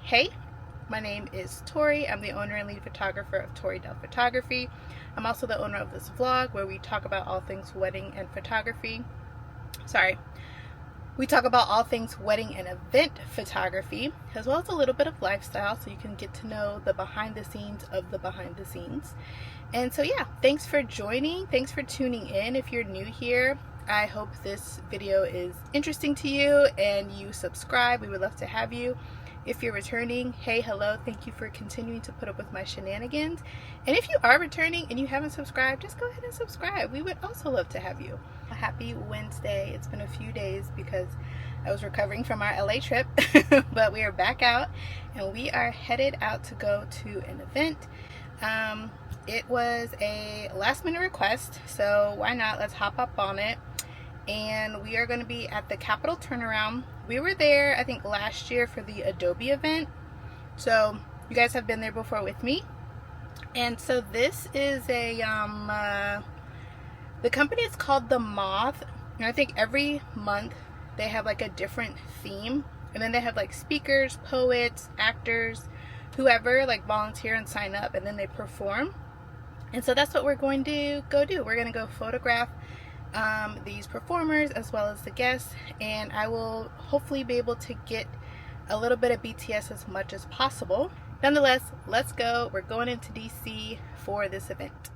Hey, my name is Tori. I'm the owner and lead photographer of Tori Photography. I'm also the owner of this vlog where we talk about all things wedding and photography. We talk about all things wedding and event photography, as well as a little bit of lifestyle, so you can get to know the behind the scenes of the behind the scenes. And so yeah, thanks for joining. Thanks for tuning in. If you're new here, I hope this video is interesting to you and you subscribe. We would love to have you. If you're returning, hey, hello, thank you for continuing to put up with my shenanigans. And if you are returning and you haven't subscribed, just go ahead and subscribe. We would also love to have you. Happy Wednesday. It's been a few days because I was recovering from our LA trip, but we are back out and we are headed out to go to an event. It was a last minute request, so why not? Let's hop up on it. And we are going to be at the Capitol Turnaround. We were there, I think, last year for the Adobe event. So you guys have been there before with me. And so this is a, the company is called the Moth. And I think every month they have like a different theme. And then they have like speakers, poets, actors, whoever like volunteer and sign up, and then they perform. And so that's what we're going to go do. We're going to go photograph these performers as well as the guests, and I will hopefully be able to get a little bit of BTS as much as possible. Nonetheless, let's go. We're going into DC for this event.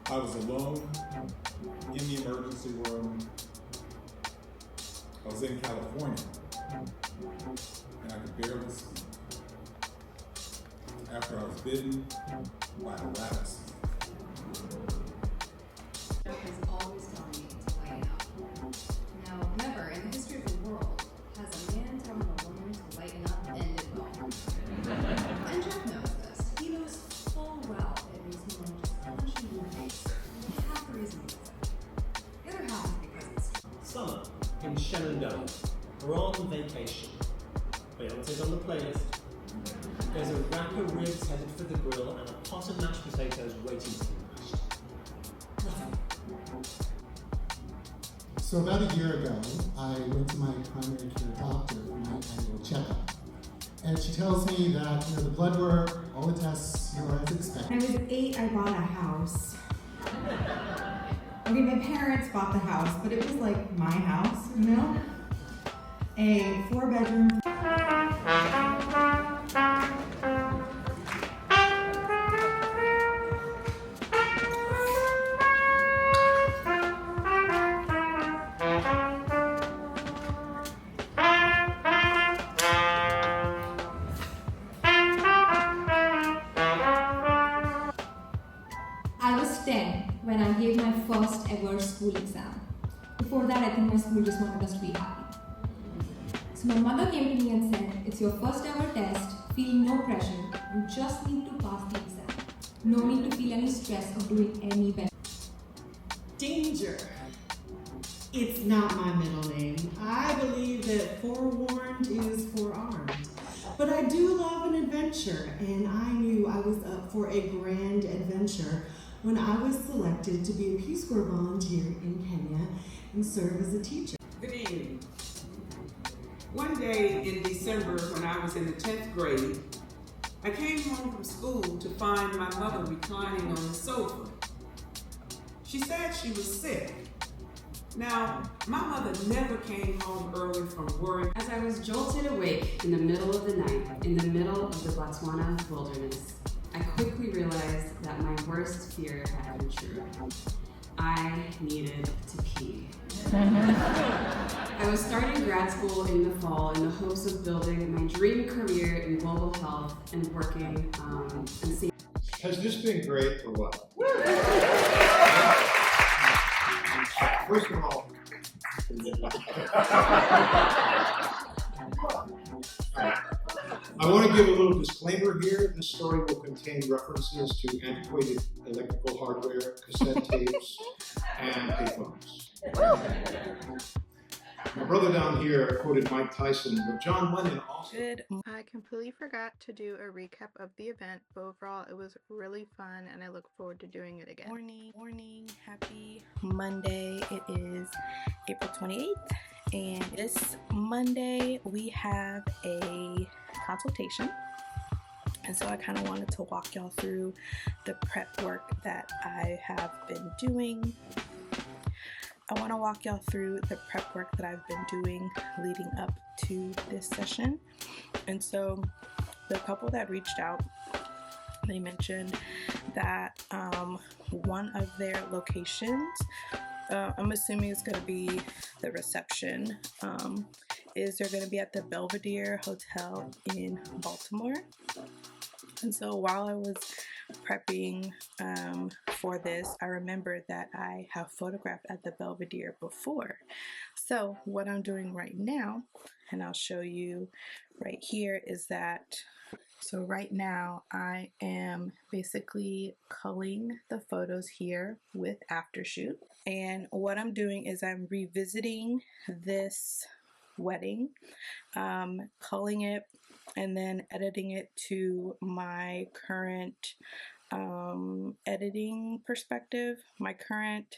I was alone in the emergency room. I was in California and I could barely speak after I was bitten by a rattlesnake. Is always telling me to lighten up. Now, never in the history of the world has a man telling a woman to lighten up ended well. And Jeff knows this. He knows full well it makes me want to just punch him in the face. Half the reason he does it. The other half is because it's true. Summer in Shenandoah. We're on vacation. Beyonce's on the playlist. There's a rack of ribs headed for the grill and a pot of mashed potatoes waiting to be mashed. So about a year ago, I went to my primary care doctor for my annual checkup. And she tells me that, the blood work, all the tests, are as expected. When I was 8, I bought a house. Okay, my parents bought the house, but it was like my house, A 4-bedroom. I was 10 when I gave my first ever school exam. Before that, I think my school just wanted us to be happy. So my mother came to me and said, "It's your first ever test, feel no pressure, you just need to pass the exam. No need to feel any stress of doing any better." Danger. It's not my middle name. I believe that forewarned is forearmed. But I do love an adventure, and I knew I was up for a grand adventure when I was selected to be a Peace Corps volunteer in Kenya and serve as a teacher. Good evening. One day in December when I was in the 10th grade, I came home from school to find my mother reclining on the sofa. She said she was sick. Now, my mother never came home early from work. As I was jolted awake in the middle of the night, in the middle of the Botswana wilderness, I quickly realized that my worst fear had been true. I needed to pee. I was starting grad school in the fall in the hopes of building my dream career in global health and working and seeing. Has this been great or what? First of all, I want to give a little disclaimer here. This story will contain references to antiquated electrical hardware, cassette tapes, and payphones. My brother down here quoted Mike Tyson, but John Lennon also. I completely forgot to do a recap of the event, but overall it was really fun and I look forward to doing it again. Morning, happy Monday. It is April 28th and this Monday we have a consultation. And so I kind of wanted to walk y'all through the prep work that I have been doing. I want to walk y'all through the prep work that I've been doing leading up to this session. And so the couple that reached out, they mentioned that one of their locations, I'm assuming it's going to be the reception, is they're going to be at the Belvedere Hotel in Baltimore. And so while I was prepping for this, I remembered that I have photographed at the Belvedere before. So what I'm doing right now, and I'll show you right here, is that, so right now I am basically culling the photos here with Aftershoot. And what I'm doing is I'm revisiting this wedding, culling it, and then editing it to my current editing perspective, my current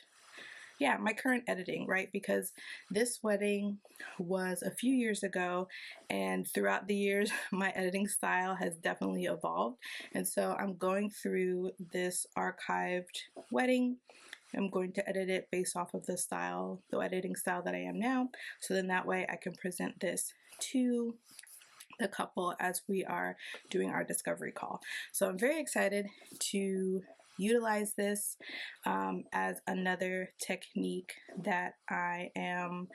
editing, right? Because this wedding was a few years ago, and throughout the years my editing style has definitely evolved. And so I'm going through this archived wedding. I'm going to edit it based off of the editing style that I am now, so then that way I can present this to the couple as we are doing our discovery call. So I'm very excited to utilize this as another technique that I am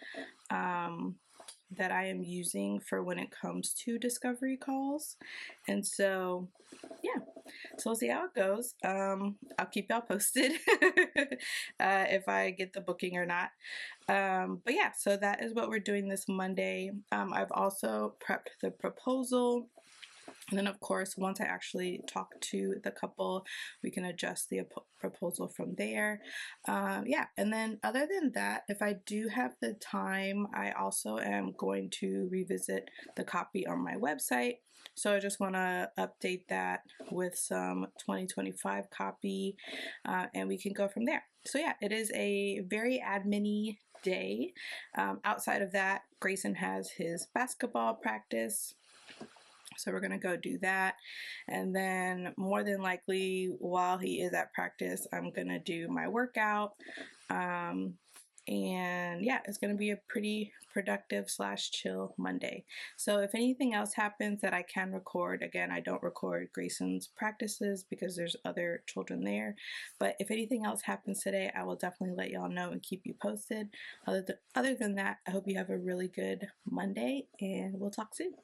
using for when it comes to discovery calls. And so yeah, so we'll see how it goes. I'll keep y'all posted if I get the booking or not. But yeah, so that is what we're doing this Monday. I've also prepped the proposal. And then of course, once I actually talk to the couple, we can adjust the proposal from there. Yeah, and then other than that, if I do have the time, I also am going to revisit the copy on my website. So I just want to update that with some 2025 copy, and we can go from there. So yeah, it is a very admin-y day. Outside of that, Grayson has his basketball practice. So we're going to go do that. And then more than likely, while he is at practice, I'm going to do my workout. And yeah, it's going to be a pretty productive / chill Monday. So if anything else happens that I can record, again, I don't record Grayson's practices because there's other children there. But if anything else happens today, I will definitely let y'all know and keep you posted. Other than that, I hope you have a really good Monday and we'll talk soon.